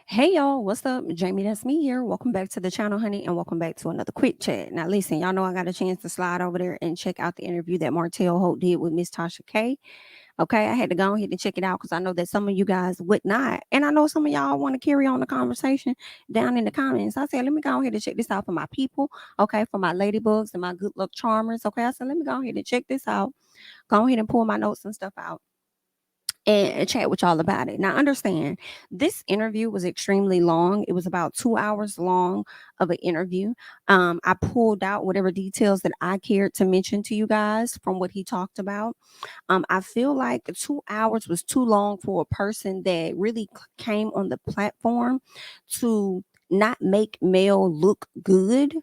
Hey y'all, what's up? JamiThatsMe here. Welcome back to the channel, honey, and welcome back to another quick chat. Now, listen, y'all know I got a chance to slide over there and check out the interview that Martell Holt did with Miss Tasha K. Okay, I had to go ahead and check it out because I know that some of you guys would not, and I know some of y'all want to carry on the conversation down in the comments. I said, let me go ahead and check this out for my people, okay, for my ladybugs and my good luck charmers. Okay, I said, let me go ahead and check this out. Go ahead and pull my notes and stuff out and chat with y'all about it. Now, understand this interview was extremely long. It was about 2 hours long of an interview. I pulled out whatever details that I cared to mention to you guys from what he talked about. I feel like 2 hours was too long for a person that really came on the platform to not make Mel look good,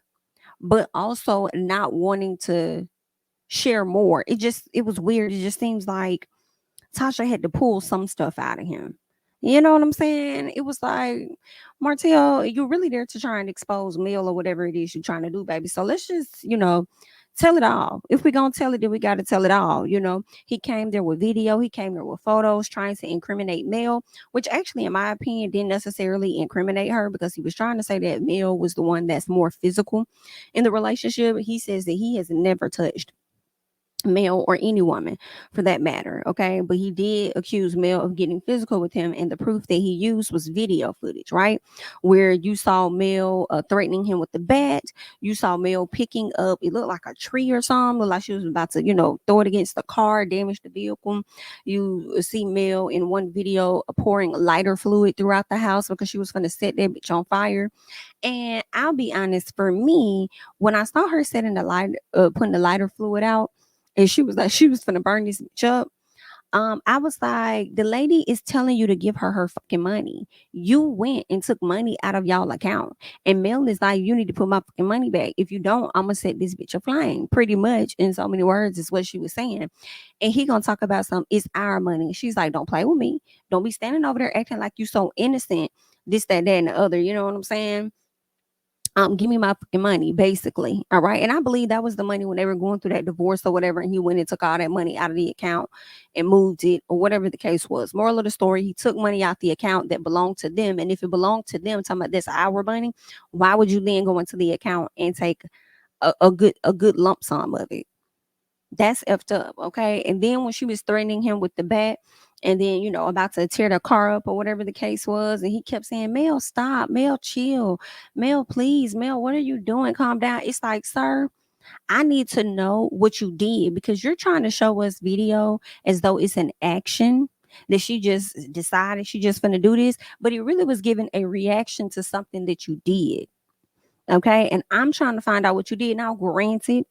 but also not wanting to share more. It was weird. It just seems like Tasha had to pull some stuff out of him. You know what I'm saying? It was like, Martell, you're really there to try and expose Mel or whatever it is you're trying to do, baby. So let's just, tell it all. If we're going to tell it, then we got to tell it all. He came there with video, he came there with photos trying to incriminate Mel, which actually, in my opinion, didn't necessarily incriminate her because he was trying to say that Mel was the one that's more physical in the relationship. He says that he has never touched Mel or any woman for that matter. Okay. But he did accuse Mel of getting physical with him. And the proof that he used was video footage, right? Where you saw Mel threatening him with the bat. You saw Mel picking up, it looked like a tree or something, looked like she was about to, throw it against the car, damage the vehicle. You see Mel in one video pouring lighter fluid throughout the house because she was going to set that bitch on fire. And I'll be honest, for me, when I saw her setting the light, putting the lighter fluid out, and she was like, she was finna burn this bitch up. I was like, the lady is telling you to give her fucking money. You went and took money out of y'all account, and Mel is like, you need to put my fucking money back. If you don't, I'm gonna set this bitch aflame. Pretty much, in so many words, is what she was saying. And he gonna talk about some. It's our money. She's like, don't play with me. Don't be standing over there acting like you so innocent. This, that, and the other. You know what I'm saying? Give me my fucking money, basically. All right. And I believe that was the money when they were going through that divorce or whatever. And he went and took all that money out of the account and moved it or whatever the case was. Moral of the story, he took money out the account that belonged to them. And if it belonged to them, talking about this our money, why would you then go into the account and take a good lump sum of it? That's effed up, okay? And then when she was threatening him with the bat and then, about to tear the car up or whatever the case was, and he kept saying, Mel, stop, Mel, chill, Mel, please, Mel, what are you doing? Calm down. It's like, sir, I need to know what you did because you're trying to show us video as though it's an action that she just decided she just gonna do this, but it really was giving a reaction to something that you did. Okay. And I'm trying to find out what you did. Now, granted,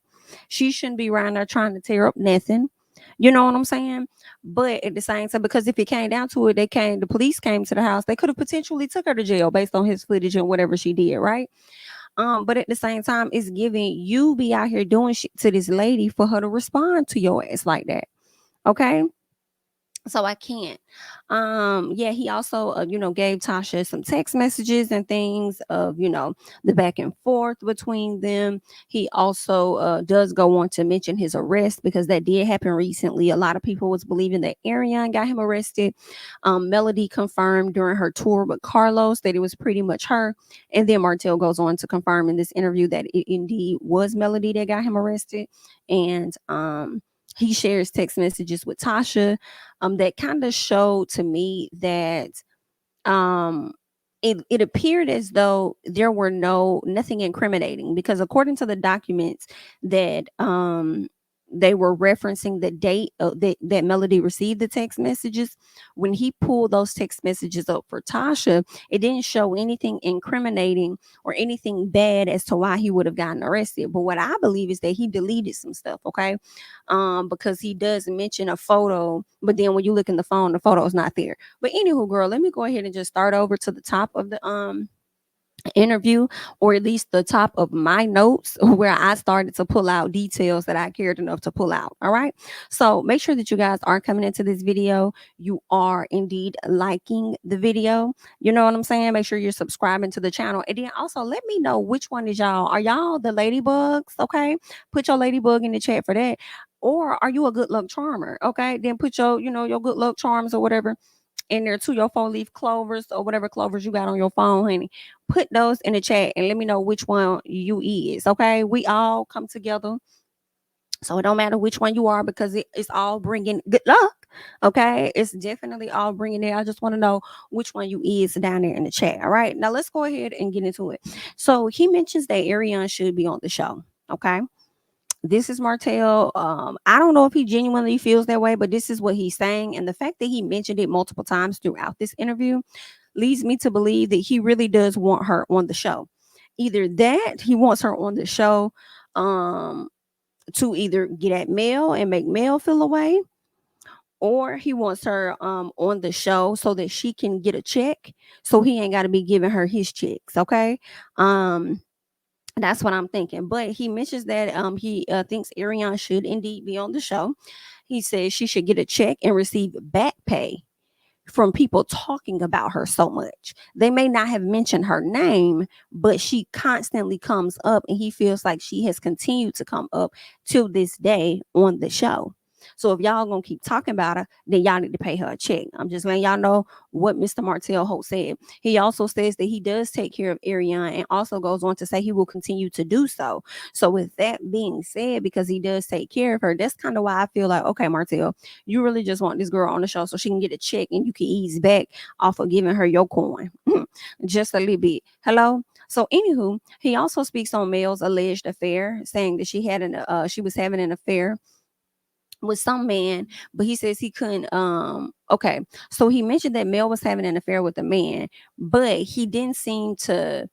she shouldn't be around there trying to tear up nothing. You know what I'm saying? But at the same time, because if it came down to it, the police came to the house, they could have potentially took her to jail based on his footage and whatever she did, right? But at the same time, it's giving you be out here doing shit to this lady for her to respond to your ass like that. Okay. So I can't. Yeah, he also, gave Tasha some text messages and things of, the back and forth between them. He also does go on to mention his arrest because that did happen recently. A lot of people was believing that Arion got him arrested. Melody confirmed during her tour with Carlos that it was pretty much her. And then Martell goes on to confirm in this interview that it indeed was Melody that got him arrested. And he shares text messages with Tasha that kind of showed to me that um it appeared as though there were nothing incriminating because according to the documents that they were referencing the date that Melody received the text messages. When he pulled those text messages up for Tasha, it didn't show anything incriminating or anything bad as to why he would have gotten arrested. But what I believe is that he deleted some stuff, okay? Because he does mention a photo, but then when you look in the photo is not there. But anywho, girl, let me go ahead and just start over to the top of the interview, or at least the top of my notes where I started to pull out details that I cared enough to pull out. All right. So make sure that you guys are coming into this video. You are indeed liking the video. You know what I'm saying? Make sure you're subscribing to the channel. And then also let me know which one is y'all. Are y'all the ladybugs? Okay. Put your ladybug in the chat for that. Or are you a good luck charmer? Okay. Then put your, your good luck charms or whatever in there too, your 4-leaf clovers or whatever clovers you got on your phone, honey. Put those in the chat and let me know which one you is. Okay, we all come together, so it don't matter which one you are because it's all bringing good luck. Okay, it's definitely all bringing it. I just want to know which one you is down there in the chat. All right, now let's go ahead and get into it. So he mentions that Arion should be on the show. Okay, this is Martell. I don't know if he genuinely feels that way, but this is what he's saying. And the fact that he mentioned it multiple times throughout this interview leads me to believe that he really does want her on the show. Either that he wants her on the show to either get at Mel and make Mel feel away, or he wants her on the show so that she can get a check so he ain't got to be giving her his checks. Okay. That's what I'm thinking. But he mentions that he thinks Arion should indeed be on the show. He says she should get a check and receive back pay from people talking about her so much. They may not have mentioned her name, but she constantly comes up, and he feels like she has continued to come up till this day on the show. So if y'all gonna keep talking about her, then y'all need to pay her a check. I'm just letting y'all know what Mr. Martell Holt said. He also says that he does take care of Arion, and also goes on to say he will continue to do so. So with that being said, because he does take care of her, that's kind of why I feel like, okay, Martell, you really just want this girl on the show so she can get a check and you can ease back off of giving her your coin just a little bit. Hello. So anywho, he also speaks on Mel's alleged affair, saying that she was having an affair with some man, but he says he couldn't. Okay, so he mentioned that Mel was having an affair with a man, but he didn't seem to.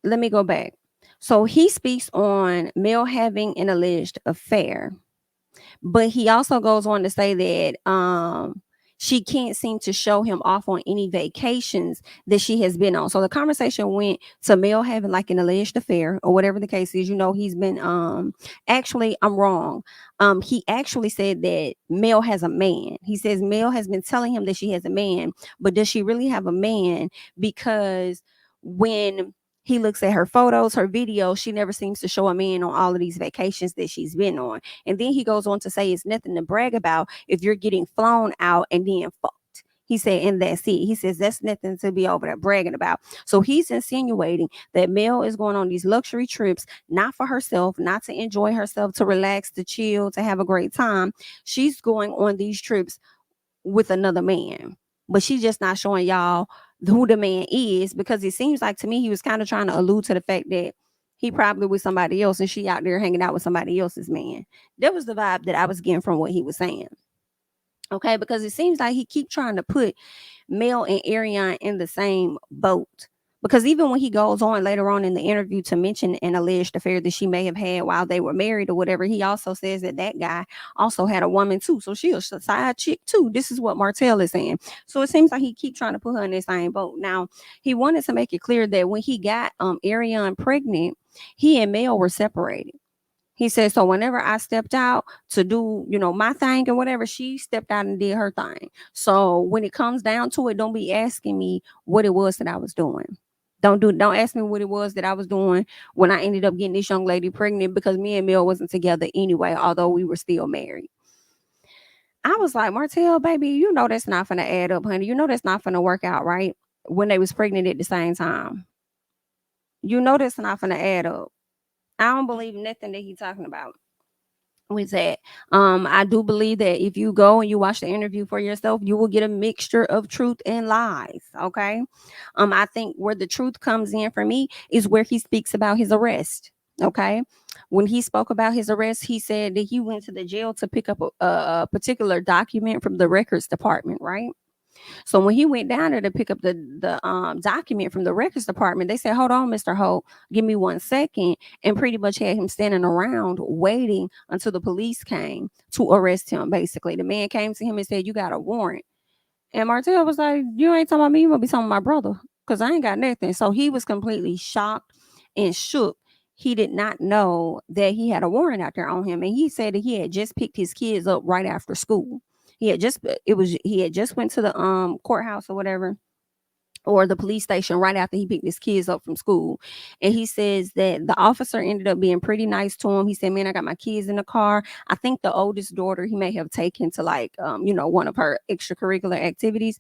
Let me go back. So he speaks on Mel having an alleged affair, but he also goes on to say that she can't seem to show him off on any vacations that she has been on. So the conversation went to Mel having like an alleged affair or whatever the case is. He's been actually, I'm wrong. He actually said that Mel has a man. He says Mel has been telling him that she has a man, but does she really have a man? Because when he looks at her photos, her videos, she never seems to show a man on all of these vacations that she's been on. And then he goes on to say it's nothing to brag about if you're getting flown out and then fucked. He said, and that's it. He says that's nothing to be over there bragging about. So he's insinuating that Mel is going on these luxury trips, not for herself, not to enjoy herself, to relax, to chill, to have a great time. She's going on these trips with another man, but she's just not showing y'all who the man is, because it seems like to me he was kind of trying to allude to the fact that he probably with somebody else and she out there hanging out with somebody else's man. That was the vibe that I was getting from what he was saying. Okay, because it seems like he keep trying to put Mel and Arion in the same boat. Because even when he goes on later on in the interview to mention an alleged affair that she may have had while they were married or whatever, he also says that that guy also had a woman too. So she a side chick too. This is what Martell is saying. So it seems like he keep trying to put her in the same boat. Now, he wanted to make it clear that when he got Arion pregnant, he and Mel were separated. He said, so whenever I stepped out to do, my thing and whatever, she stepped out and did her thing. So when it comes down to it, don't be asking me what it was that I was doing. Don't ask me what it was that I was doing when I ended up getting this young lady pregnant, because me and Mel wasn't together anyway, although we were still married. I was like, Martell, baby, that's not gonna add up, honey. That's not gonna work out, right? When they was pregnant at the same time. That's not gonna add up. I don't believe nothing that he's talking about with that. I do believe that if you go and you watch the interview for yourself, you will get a mixture of truth and lies. Okay. I think where the truth comes in for me is where he speaks about his arrest. Okay. When he spoke about his arrest, he said that he went to the jail to pick up a particular document from the records department, right? So when he went down there to pick up the document from the records department, they said, "Hold on, Mr. Hope, give me 1 second," and pretty much had him standing around waiting until the police came to arrest him. Basically, the man came to him and said, "You got a warrant," and Martell was like, "You ain't talking about me. You gonna be talking about my brother, because I ain't got nothing." So he was completely shocked and shook. He did not know that he had a warrant out there on him, and he said that he had just picked his kids up right after school. He had just went to the courthouse or whatever or the police station right after he picked his kids up from school. And he says that the officer ended up being pretty nice to him. He said, man, I got my kids in the car. I think the oldest daughter he may have taken to like, one of her extracurricular activities.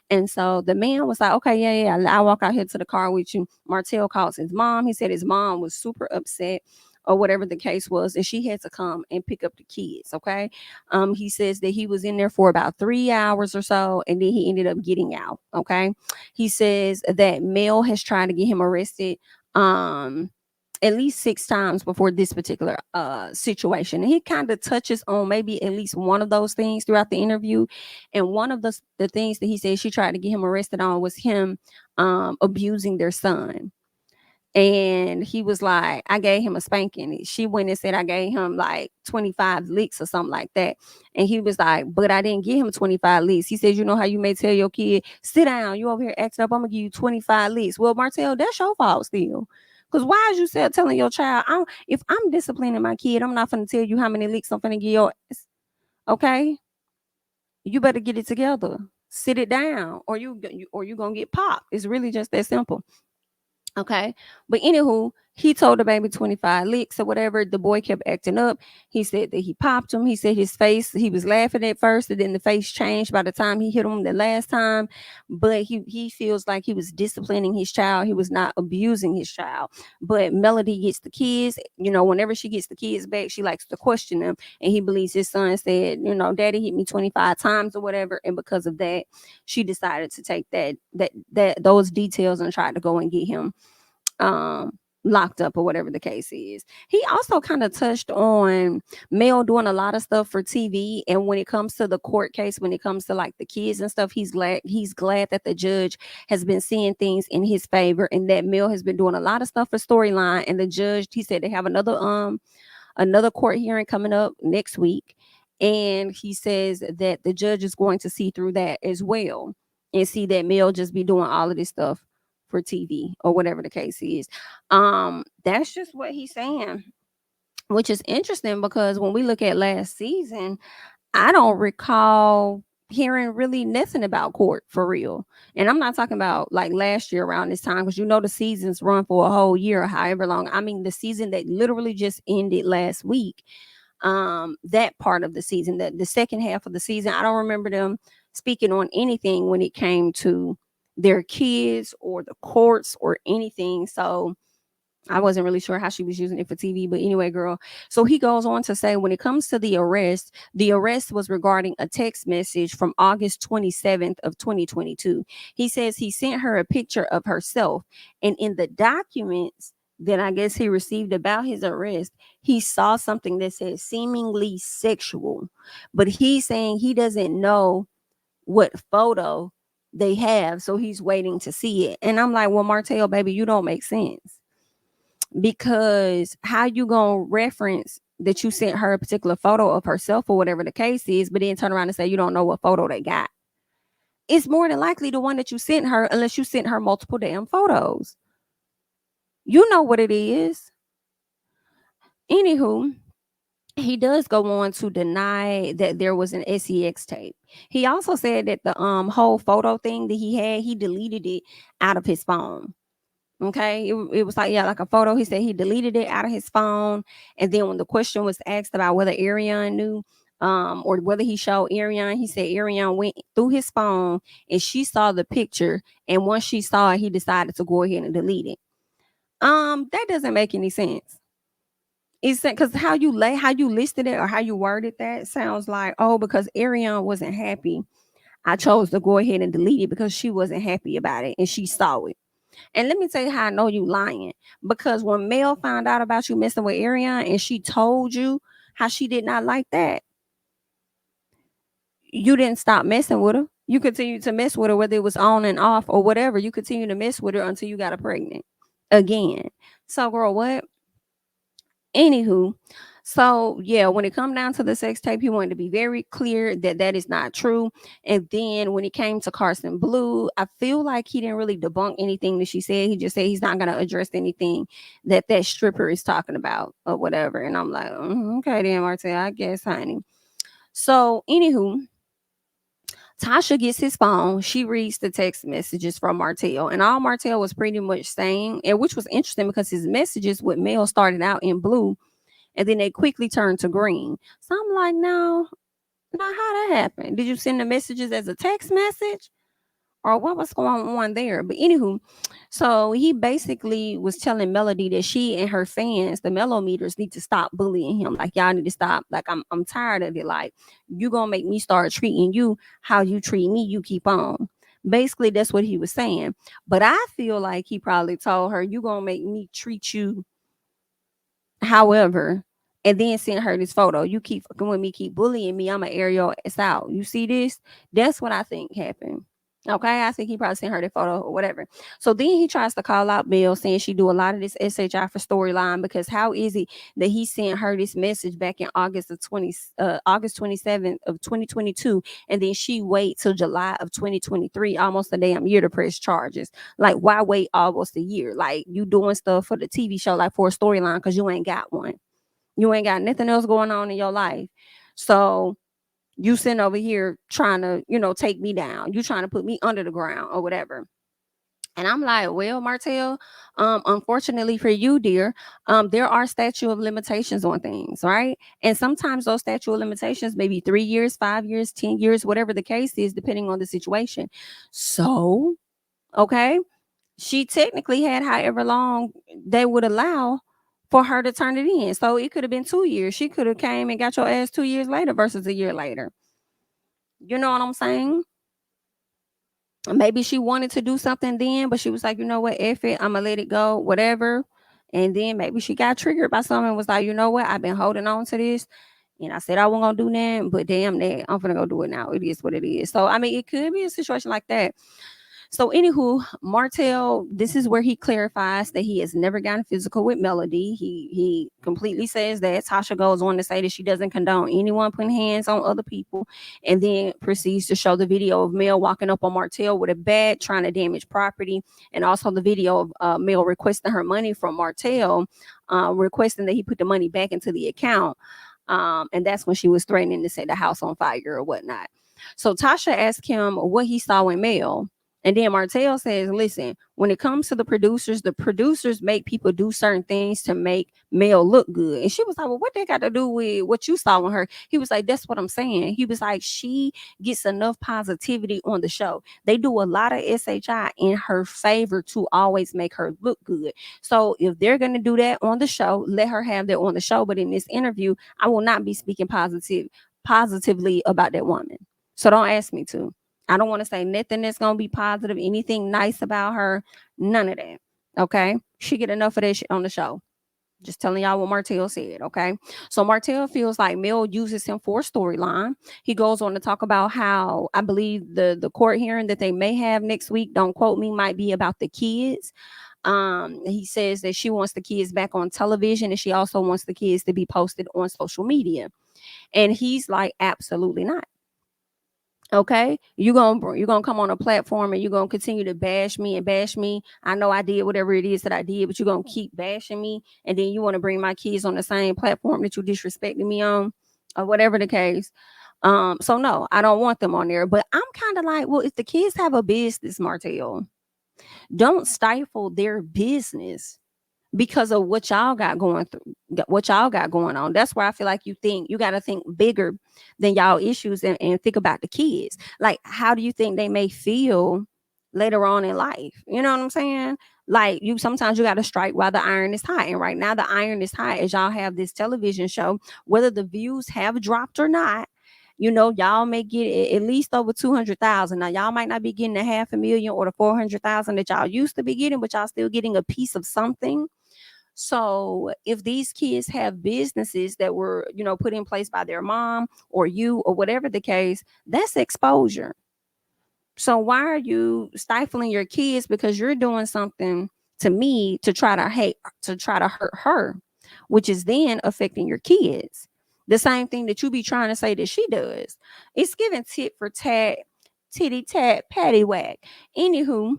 And so the man was like, okay, yeah, I'll walk out here to the car with you. Martell calls his mom. He said his mom was super upset or whatever the case was, and she had to come and pick up the kids. Okay. He says that he was in there for about 3 hours or so, and then he ended up getting out. Okay. He says that Mel has tried to get him arrested at least 6 times before this particular situation. And he kind of touches on maybe at least one of those things throughout the interview. And one of the things that he said she tried to get him arrested on was him abusing their son. And he was like, I gave him a spanking. She went and said I gave him like 25 licks or something like that. And he was like, but I didn't give him 25 licks. He said, you know how you may tell your kid, sit down, you over here acting up, I'm gonna give you 25 licks. Well, Martell, that's your fault still. Because why is you telling your child, if I'm disciplining my kid, I'm not gonna tell you how many licks I'm gonna give your ass. Okay? You better get it together. Sit it down, or you gonna get popped. It's really just that simple. Okay. But anywho, he told the baby 25 licks or whatever. The boy kept acting up. He said that he popped him. He said his face, he was laughing at first, and then the face changed by the time he hit him the last time. But he feels like he was disciplining his child. He was not abusing his child. But Melody gets the kids, whenever she gets the kids back, she likes to question them. And he believes his son said, Daddy hit me 25 times or whatever. And because of that, she decided to take those details and try to go and get him locked up or whatever the case is. He also kind of touched on Mel doing a lot of stuff for TV, and when it comes to the court case, when it comes to like the kids and stuff, he's glad that the judge has been seeing things in his favor, and that Mel has been doing a lot of stuff for storyline. And the judge, he said they have another court hearing coming up next week, and he says that the judge is going to see through that as well and see that Mel just be doing all of this stuff for TV or whatever the case is. That's just what he's saying, which is interesting because when we look at last season, I don't recall hearing really nothing about court for real. And I'm not talking about like last year around this time, because the seasons run for a whole year or however long. I mean, the season that literally just ended last week, that part of the season, the second half of the season, I don't remember them speaking on anything when it came to their kids or the courts or anything. So I wasn't really sure how she was using it for TV, but anyway, girl. So he goes on to say, when it comes to the arrest was regarding a text message from August 27th of 2022. He says he sent her a picture of herself, and in the documents that I guess he received about his arrest, he saw something that said seemingly sexual, but he's saying he doesn't know what photo they have, so he's waiting to see it. And I'm like, well, Martell, baby, you don't make sense, because how you gonna reference that you sent her a particular photo of herself or whatever the case is, but then turn around and say you don't know what photo they got? It's more than likely the one that you sent her, unless you sent her multiple damn photos. You know what it is. Anywho, he does go on to deny that there was an sex tape. He also said that the whole photo thing that he had, he deleted it out of his phone. Okay, it was like, yeah, like a photo. He said he deleted it out of his phone. And then when the question was asked about whether Arion knew, or whether he showed Arion, he said Arion went through his phone and she saw the picture, and once she saw it, he decided to go ahead and delete it. That doesn't make any sense. It's because how you listed it or how you worded that sounds like, oh, because Arion wasn't happy, I chose to go ahead and delete it because she wasn't happy about it and she saw it. And let me tell you how I know you lying. Because when Mel found out about you messing with Arion and she told you how she did not like that, you didn't stop messing with her. You continued to mess with her, whether it was on and off or whatever. You continued to mess with her until you got her pregnant again. So, girl, what? Anywho, so yeah, when it come down to the sex tape, he wanted to be very clear that that is not true. And then when it came to Carson Blue, I feel like he didn't really debunk anything that she said. He just said he's not going to address anything that stripper is talking about or whatever. And I'm like, okay, then Martell, I guess, honey. So anywho, Tasha gets his phone. She reads the text messages from Martell, and all Martell was pretty much saying, and which was interesting because his messages with Mel started out in blue, and then they quickly turned to green. So I'm like, no, how that happened? Did you send the messages as a text message? Or what was going on there? But anywho, so he basically was telling Melody that she and her fans, the Mellow meters, need to stop bullying him. Like y'all need to stop. Like I'm tired of it. Like you gonna make me start treating you how you treat me. You keep on. Basically, that's what he was saying. But I feel like he probably told her, "You gonna make me treat you however." And then sent her this photo. You keep fucking with me, keep bullying me. I'ma air your ass out. You see this? That's what I think happened. Okay, I think he probably sent her the photo or whatever. So then he tries to call out Mel, saying she do a lot of this SHI for storyline, because how is it that he sent her this message back in August 27th of 2022, and then she wait till July of 2023, almost a damn year to press charges? Like, why wait almost a year? Like, you doing stuff for the TV show, like for a storyline, because you ain't got one. You ain't got nothing else going on in your life. So you sitting over here trying to, take me down. You trying to put me under the ground or whatever. And I'm like, well, Martell, unfortunately for you, dear, there are statute of limitations on things, right? And sometimes those statute of limitations may be 3 years, 5 years, 10 years, whatever the case is, depending on the situation. So, okay, she technically had however long they would allow for her to turn it in. So it could have been 2 years. She could have came and got your ass 2 years later versus a year later. You know what I'm saying? Maybe she wanted to do something then, but she was like, you know what, F it, I'm gonna let it go, whatever. And then maybe she got triggered by something and was like, you know what, I've been holding on to this. And I said I wasn't gonna do that, but damn that, I'm gonna go do it now. It is what it is. So I mean, it could be a situation like that. So, anywho, Martell, this is where he clarifies that he has never gotten physical with Melody. He completely says that. Tasha goes on to say that she doesn't condone anyone putting hands on other people, and then proceeds to show the video of Mel walking up on Martell with a bat, trying to damage property, and also the video of Mel requesting her money from Martell, requesting that he put the money back into the account. And that's when she was threatening to set the house on fire or whatnot. So Tasha asked him what he saw in Mel. And then Martell says, listen, when it comes to the producers make people do certain things to make Mel look good. And she was like, well, what they got to do with what you saw in her? He was like, that's what I'm saying. He was like, she gets enough positivity on the show. They do a lot of SHI in her favor to always make her look good. So if they're going to do that on the show, let her have that on the show. But in this interview, I will not be speaking positively about that woman. So don't ask me to. I don't want to say nothing that's going to be positive, anything nice about her, none of that. Okay. She get enough of that shit on the show. Just telling y'all what Martell said. Okay. So Martell feels like Mel uses him for a storyline. He goes on to talk about how I believe the court hearing that they may have next week, don't quote me, might be about the kids. He says that she wants the kids back on television, and she also wants the kids to be posted on social media. And he's like, absolutely not. Okay, you're gonna come on a platform and you're gonna continue to bash me and bash me. I know I did whatever it is that I did, but you're gonna keep bashing me, and then you want to bring my kids on the same platform that you disrespected me on, or whatever the case. So no, I don't want them on there. But I'm kind of like, well, if the kids have a business, Martell, don't stifle their business because of what y'all got going through, what y'all got going on. That's where I feel like you got to think bigger than y'all issues, and think about the kids. Like, how do you think they may feel later on in life? You know what I'm saying? Like, sometimes you got to strike while the iron is hot. And right now the iron is hot as y'all have this television show, whether the views have dropped or not. Y'all may get at least over 200,000. Now, y'all might not be getting the 500,000 or the 400,000 that y'all used to be getting, but y'all still getting a piece of something. So if these kids have businesses that were, put in place by their mom or you or whatever the case, that's exposure. So why are you stifling your kids because you're doing something to me to try to hurt her, which is then affecting your kids? The same thing that you be trying to say that she does. It's giving tit for tat, titty tat, patty whack. Anywho,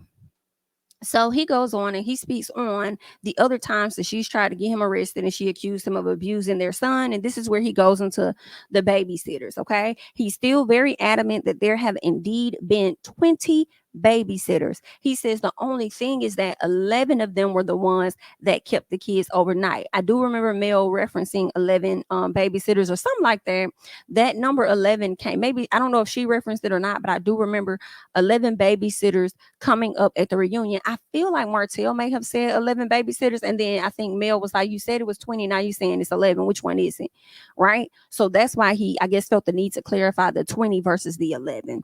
So he goes on and he speaks on the other times that she's tried to get him arrested and she accused him of abusing their son. And this is where he goes into the babysitters. Okay. He's still very adamant that there have indeed been 20 babysitters. He says the only thing is that 11 of them were the ones that kept the kids overnight. I do remember Mel referencing 11 babysitters or something like that. That number 11 came, maybe, I don't know if she referenced it or not, but I do remember 11 babysitters coming up at the reunion. I feel like Martell may have said 11 babysitters. And then I think Mel was like, you said it was 20. Now you saying it's 11. Which one is it? Right. So that's why he, I guess, felt the need to clarify the 20 versus the 11.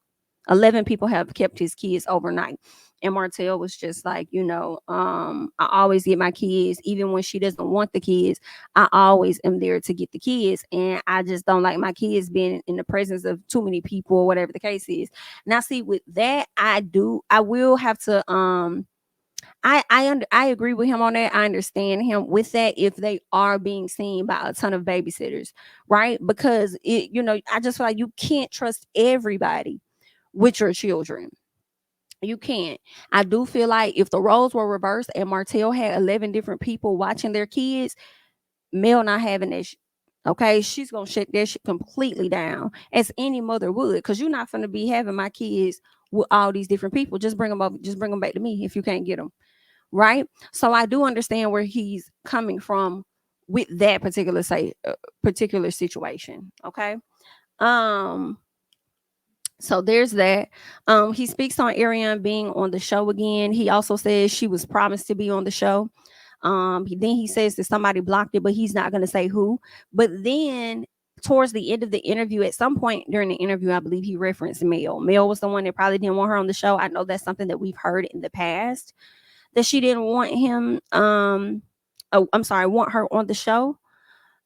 11 people have kept his kids overnight. And Martell was just like, I always get my kids, even when she doesn't want the kids. I always am there to get the kids. And I just don't like my kids being in the presence of too many people or whatever the case is. Now, see, with that, I will have to I agree with him on that. I understand him with that if they are being seen by a ton of babysitters, right? Because I just feel like you can't trust everybody with your children. You can't. I do feel like if the roles were reversed and Martell had 11 different people watching their kids, Mel not having that okay, she's gonna shut that shit completely down, as any mother would, because you're not gonna be having my kids with all these different people. Just bring them up, just bring them back to me if you can't get them, right? So I do understand where he's coming from with that particular situation. Okay. um so there's that. He speaks on Arion being on the show again. He also says she was promised to be on the show. Then he says that somebody blocked it, but he's not going to say who. But then towards the end of the interview, at some point during the interview, I believe he referenced Mel. Mel was the one that probably didn't want her on the show. I know that's something that we've heard in the past, that she didn't want him. Want her on the show.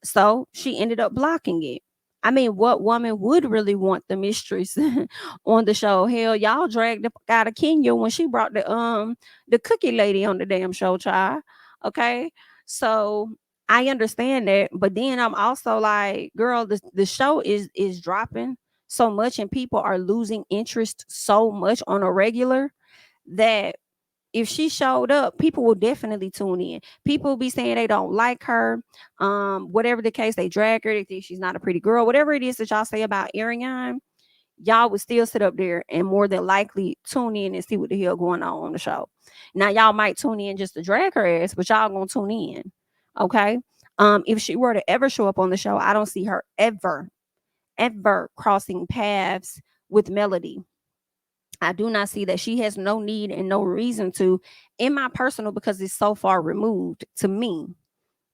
So she ended up blocking it. I mean, what woman would really want the mistress on the show? Hell, y'all dragged the fuck out of Kenya when she brought the cookie lady on the damn show, child. Okay. So I understand that, but then I'm also like, girl, the show is dropping so much and people are losing interest so much on a regular that if she showed up, people will definitely tune in. People will be saying they don't like her. Whatever the case, they drag her, they think she's not a pretty girl. Whatever it is that y'all say about Arion, y'all would still sit up there and more than likely tune in and see what the hell going on the show. Now, y'all might tune in just to drag her ass, but y'all gonna tune in. Okay. If she were to ever show up on the show, I don't see her ever crossing paths with Melody. I do not see that. She has no need and no reason to, in my personal, because it's so far removed to me.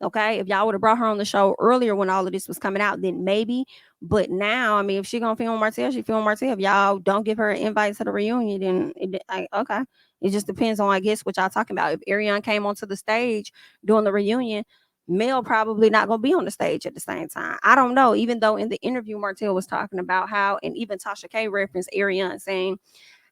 Okay. If y'all would have brought her on the show earlier when all of this was coming out, then maybe. But now, I mean, if she gonna film Martell, she film Martell. If y'all don't give her an invite to the reunion, then okay. It just depends on, I guess, what y'all talking about. If Arion came onto the stage during the reunion, Mel probably not gonna be on the stage at the same time. I don't know. Even though in the interview Martell was talking about how, and even Tasha K referenced Arion saying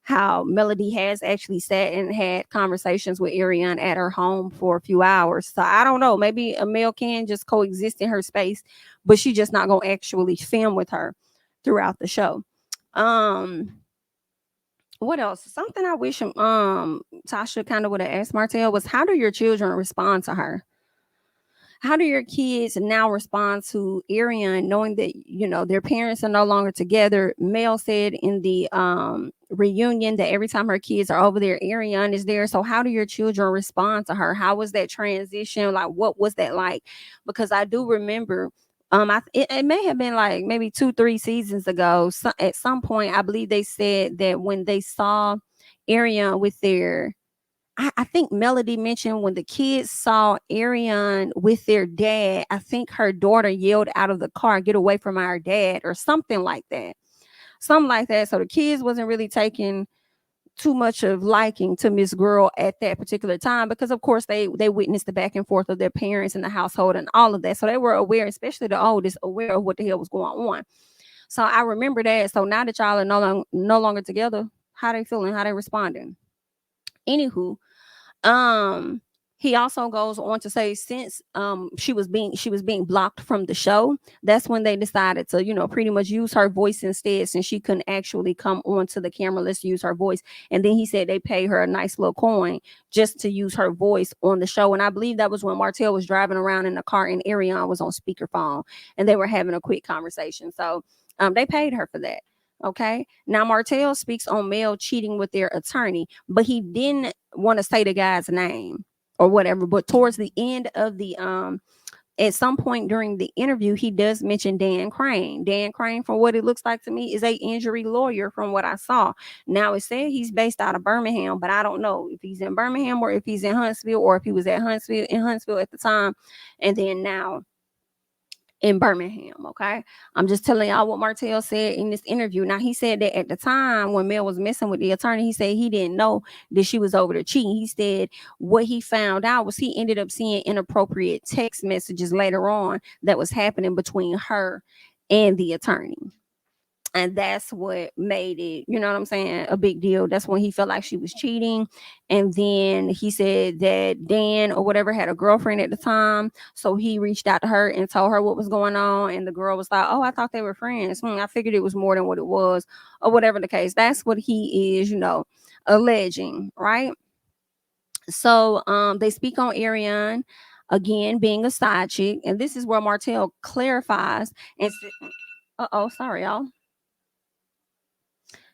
how Melody has actually sat and had conversations with Arion at her home for a few hours. So I don't know. Maybe a male can just coexist in her space, but she just not gonna actually film with her throughout the show. What else? Something I wish Tasha kind of would have asked Martell was, how do your children respond to her? How do your kids now respond to Arion, knowing that their parents are no longer together? Mel said in the reunion that every time her kids are over there, Arion is there. So how do your children respond to her? How was that transition? Like, what was that like? Because I do remember it may have been like maybe 2-3 seasons ago. At some point, I believe they said that when they saw Arion with their, I think Melody mentioned when the kids saw Arion with their dad, I think her daughter yelled out of the car, "Get away from our dad," or something like that. Something like that. So the kids wasn't really taking too much of liking to Miss Girl at that particular time, because of course they witnessed the back and forth of their parents in the household and all of that. So they were aware, especially the oldest, aware of what the hell was going on. So I remember that. So now that y'all are no longer together, how they feeling? How they responding? Anywho, um He also goes on to say since she was being blocked from the show, that's when they decided to, pretty much use her voice instead, since she couldn't actually come onto the camera. Let's use her voice. And then he said they paid her a nice little coin just to use her voice on the show. And I believe that was when Martell was driving around in the car and Arion was on speakerphone and they were having a quick conversation. So they paid her for that. Okay. Now Martell speaks on male cheating with their attorney, but he didn't want to say the guy's name or whatever. But towards the end of the at some point during the interview, he does mention Dan Crane. Dan Crane, from what it looks like to me, is a injury lawyer from what I saw. Now it said he's based out of Birmingham, but I don't know if he's in Birmingham or if he's in Huntsville or if he was at Huntsville at the time, and then now in Birmingham. Okay. I'm just telling y'all what Martell said in this interview. Now, he said that at the time when Mel was messing with the attorney, he said he didn't know that she was over there cheating. He said what he found out was he ended up seeing inappropriate text messages later on that was happening between her and the attorney. And that's what made it, you know what I'm saying, a big deal. That's when he felt like she was cheating. And then he said that Dan or whatever had a girlfriend at the time. So he reached out to her and told her what was going on. And the girl was like, oh, I thought they were friends. I figured it was more than what it was, or whatever the case. That's what he is, alleging, right? So they speak on Arion again being a side chick. And this is where Martell clarifies and sorry, y'all.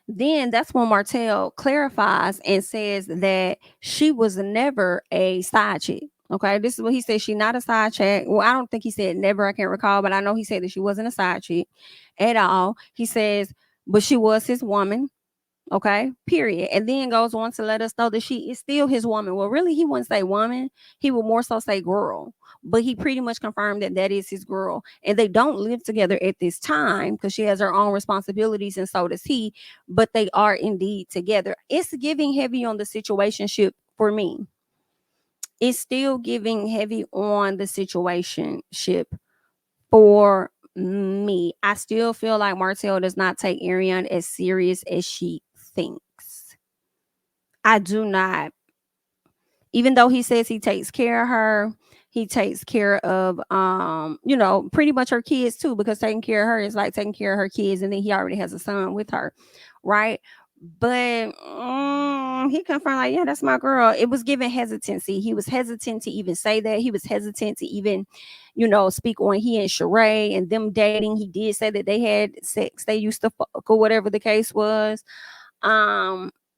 Then that's when Martell clarifies and says that she was never a side chick. Okay, this is what he said. She not a side chick. Well, I don't think he said never. I can't recall, but I know he said that she wasn't a side chick at all. He says, but she was his woman. Okay, period. And then goes on to let us know that she is still his woman. Well, really, he wouldn't say woman. He would more so say girl. But he pretty much confirmed that that is his girl. And they don't live together at this time because she has her own responsibilities and so does he. But they are indeed together. It's giving heavy on the situationship for me. It's still giving heavy on the situationship for me. I still feel like Martell does not take Arion as serious as she thinks. I do not. Even though he says he takes care of her, he takes care of pretty much her kids too, because taking care of her is like taking care of her kids, and then he already has a son with her, right? But he confirmed like, yeah, that's my girl. It was given hesitancy. He was hesitant to even say that. He was hesitant to even, speak on he and Sheree and them dating. He did say that they had sex. They used to fuck or whatever the case was.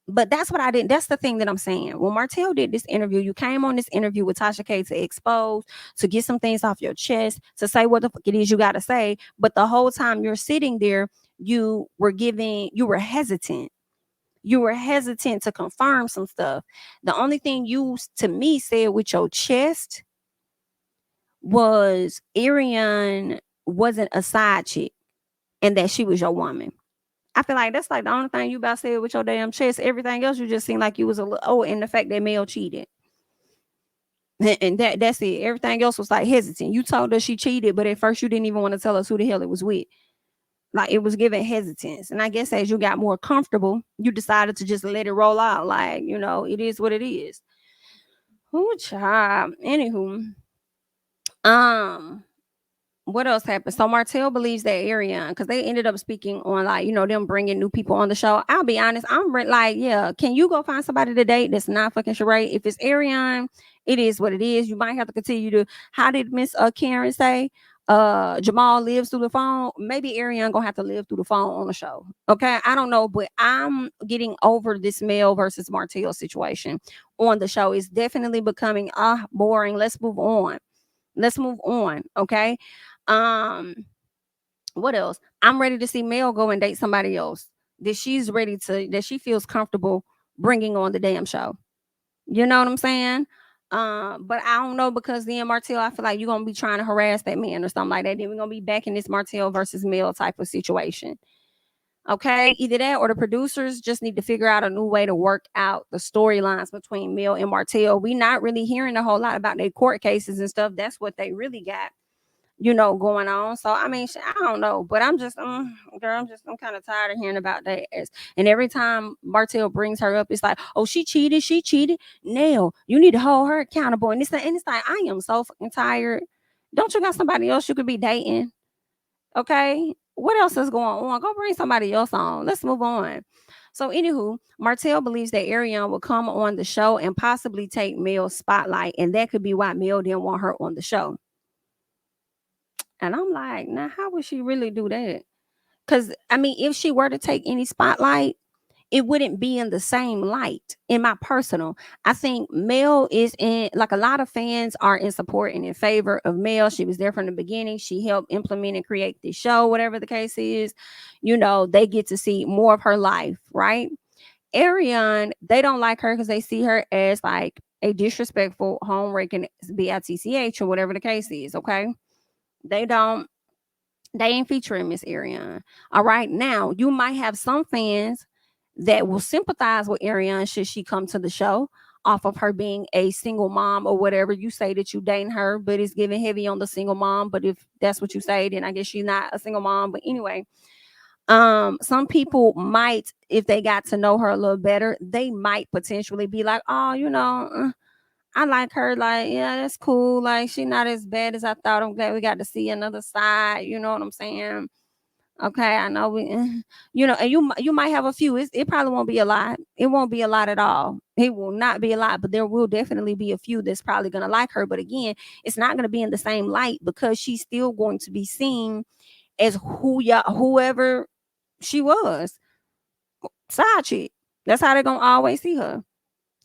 But that's what I didn't. That's the thing that I'm saying. When Martell did this interview, you came on this interview with Tasha K to expose, to get some things off your chest, to say what the fuck it is you got to say. But the whole time you're sitting there, you were hesitant. You were hesitant to confirm some stuff. The only thing you, to me, said with your chest was Arion wasn't a side chick and that she was your woman. I feel like that's like the only thing you about said with your damn chest. Everything else, you just seemed like you was a little, and the fact that Mel cheated. And that's it. Everything else was like hesitant. You told us she cheated, but at first you didn't even want to tell us who the hell it was with. Like it was giving hesitance. And I guess as you got more comfortable, you decided to just let it roll out. Like, it is what it is. Oh, child. Anywho, what else happened? So Martell believes that Arion, because they ended up speaking on like, them bringing new people on the show. I'll be honest, I'm like, yeah, can you go find somebody to date that's not fucking Sheree? If it's Arion, it is what it is. You might have to continue to, how did Miss Karen say? Jamal lives through the phone. Maybe Arion gonna have to live through the phone on the show. Okay, I don't know, but I'm getting over this Mel versus Martell situation on the show. It's definitely becoming boring. Let's move on. Okay. What else? I'm ready to see Mel go and date somebody else that she feels comfortable bringing on the damn show. You know what I'm saying? But I don't know, because then Martell, I feel like you're gonna be trying to harass that man or something like that. Then we're gonna be back in this Martell versus Mel type of situation. Okay, either that or the producers just need to figure out a new way to work out the storylines between Mel and Martell. We not really hearing a whole lot about their court cases and stuff. That's what they really got going on. So I mean, I don't know, but I'm just, girl, I'm kind of tired of hearing about that. And every time Martell brings her up, it's like, oh, she cheated, she cheated. Nail, you need to hold her accountable. And it's like, I am so fucking tired. Don't you got somebody else you could be dating? Okay, what else is going on? Go bring somebody else on. Let's move on. So, anywho, Martell believes that Arion will come on the show and possibly take Mel's spotlight, and that could be why Mel didn't want her on the show. And I'm like, now, how would she really do that? Because, I mean, if she were to take any spotlight, it wouldn't be in the same light. In my personal, I think Mel is in, like, a lot of fans are in support and in favor of Mel. She was there from the beginning. She helped implement and create the show, whatever the case is. They get to see more of her life, right? Arion, they don't like her because they see her as like a disrespectful, home wrecking bitch or whatever the case is. Okay, they don't. They ain't featuring Miss Arion. All right. Now, you might have some fans that will sympathize with Arion should she come to the show off of her being a single mom or whatever. You say that you dating her, but it's giving heavy on the single mom. But if that's what you say, then I guess she's not a single mom. But anyway, some people might, if they got to know her a little better, they might potentially be like, oh, I like her. Like, yeah, that's cool. Like, she not as bad as I thought. I'm glad we got to see another side. You know what I'm saying? Okay, I know we, and you might have a few. It probably won't be a lot. It won't be a lot at all. It will not be a lot, but there will definitely be a few that's probably gonna like her. But again, it's not gonna be in the same light because she's still going to be seen as whoever she was, side chick. That's how they're gonna always see her.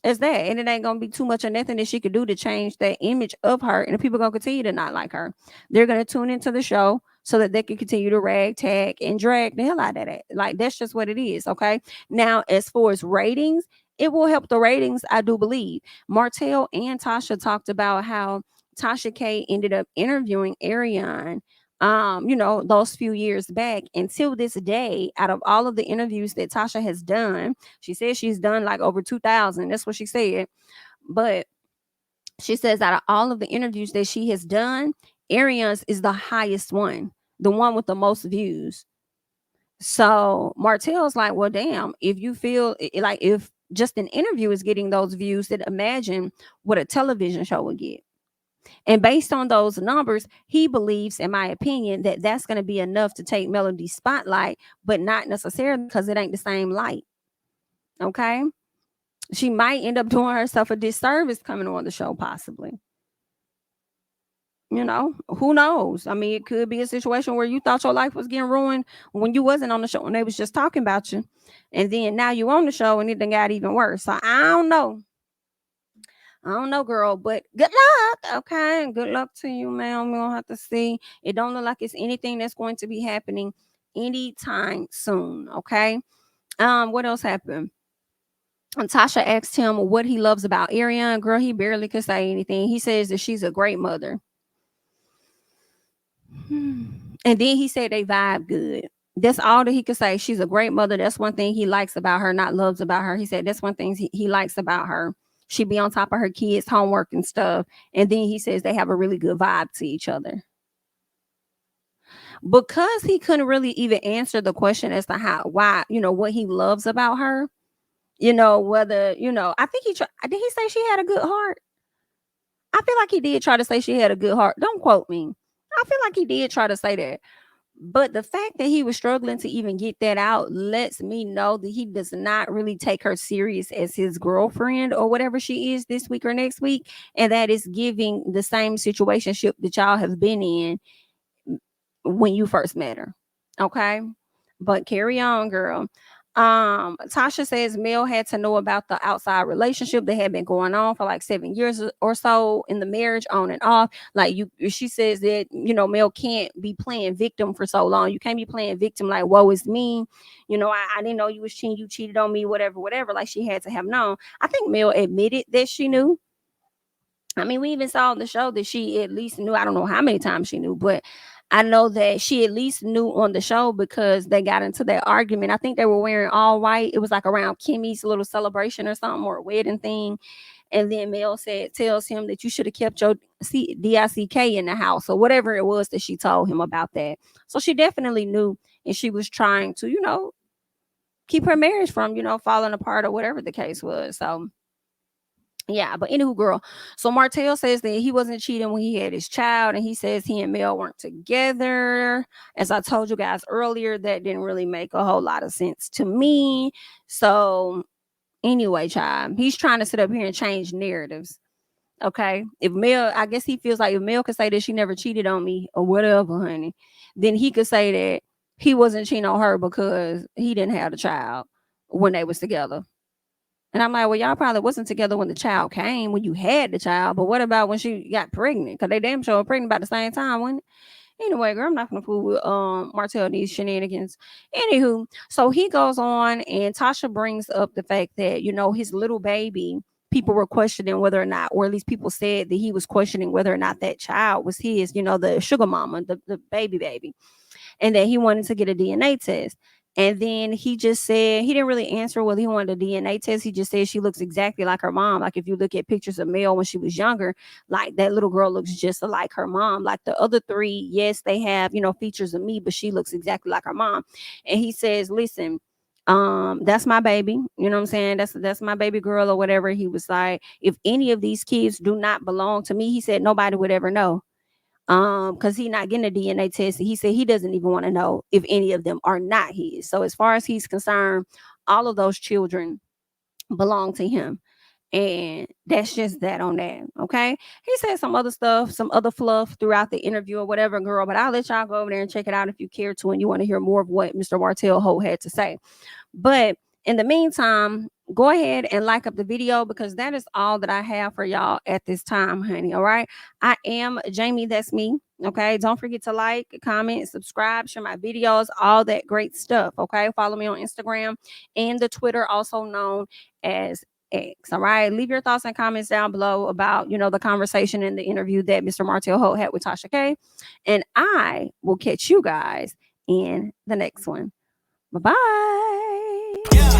It's that, and it ain't gonna be too much or nothing that she could do to change that image of her, and the people gonna continue to not like her. They're gonna tune into the show so that they can continue to rag, tag, and drag the hell out of that. Like, that's just what it is. Okay. Now, as far as ratings, it will help the ratings, I do believe. Martell and Tasha talked about how Tasha K ended up interviewing Arion those few years back. Until this day, out of all of the interviews that Tasha has done, she says she's done like over 2,000. That's what she said. But she says out of all of the interviews that she has done, Arion's is the highest one, the one with the most views. So Martell's like, well, damn, if you feel like if just an interview is getting those views, then imagine what a television show would get. And based on those numbers, he believes, in my opinion, that that's going to be enough to take Melody's spotlight, but not necessarily because it ain't the same light. Okay. She might end up doing herself a disservice coming on the show, possibly. Who knows? I mean, it could be a situation where you thought your life was getting ruined when you wasn't on the show and they was just talking about you. And then now you on the show and it done got even worse. So I don't know. I don't know, girl, but good luck. Okay. Good luck to you, ma'am. We'll have to see. It don't look like it's anything that's going to be happening anytime soon. Okay. What else happened? And Tasha asked him what he loves about Arion. Girl, he barely could say anything. He says that she's a great mother. And then he said they vibe good. That's all that he could say. She's a great mother. That's one thing he likes about her, not loves about her. He said that's one thing he likes about her. She be on top of her kids' homework and stuff. And then he says they have a really good vibe to each other. Because he couldn't really even answer the question as to why, what he loves about her. Whether, I think did he say she had a good heart? I feel like he did try to say she had a good heart. Don't quote me. I feel like he did try to say that. But the fact that he was struggling to even get that out lets me know that he does not really take her serious as his girlfriend or whatever she is this week or next week. And that is giving the same situationship that y'all have been in when you first met her. Okay. But carry on, girl. Tasha says Mel had to know about the outside relationship that had been going on for like 7 years or so in the marriage, on and off. Like, she says that Mel can't be playing victim for so long. You can't be playing victim like, woe is me. I didn't know you was cheating. You cheated on me, whatever. Like, she had to have known. I think Mel admitted that she knew. I mean, we even saw on the show that she at least knew. I don't know how many times she knew, but I know that she at least knew on the show because they got into that argument. I think they were wearing all white. It was like around Kimmy's little celebration or something, or a wedding thing. And then Mel tells him that you should have kept your DICK in the house, or whatever it was that she told him about that. So she definitely knew, and she was trying to, keep her marriage from, falling apart or whatever the case was. So yeah, but anywho, girl. So Martell says that he wasn't cheating when he had his child, and he says he and Mel weren't together. As I told you guys earlier, that didn't really make a whole lot of sense to me. So anyway, child, he's trying to sit up here and change narratives. Okay, if Mel, I guess he feels like if Mel could say that she never cheated on me or whatever, honey, then he could say that he wasn't cheating on her because he didn't have the child when they was together. And I'm like, well, y'all probably wasn't together when the child came, when you had the child. But what about when she got pregnant? Because they damn sure were pregnant about the same time, wasn't it? Anyway, girl, I'm not gonna fool with Martell these shenanigans. Anywho, so he goes on, and Tasha brings up the fact that, his little baby, people were questioning whether or not, or at least people said that he was questioning whether or not that child was his, the sugar mama, the baby, and that he wanted to get a DNA test. And then he just said he didn't really answer whether he wanted a DNA test. He just said she looks exactly like her mom. Like if you look at pictures of Mel when she was younger, like that little girl looks just like her mom. Like the other three, yes, they have, features of me, but she looks exactly like her mom. And he says, listen, that's my baby. You know what I'm saying? That's my baby girl or whatever. He was like, if any of these kids do not belong to me, he said nobody would ever know. Because he's not getting a DNA test. He said he doesn't even want to know if any of them are not his. So as far as he's concerned, all of those children belong to him. And that's just that on that. Okay. He said some other stuff, some other fluff throughout the interview or whatever, girl. But I'll let y'all go over there and check it out if you care to, and you want to hear more of what Mr. Martell Hope had to say. But in the meantime, go ahead and like up the video, because that is all that I have for y'all at this time, honey. All right. I am Jami. That's me. Okay. Don't forget to like, comment, subscribe, share my videos, all that great stuff. Okay. Follow me on Instagram and the Twitter, also known as X. All right. Leave your thoughts and comments down below about, the conversation and the interview that Mr. Martell Holt had with Tasha K. And I will catch you guys in the next one. Bye-bye.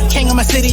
King of my city.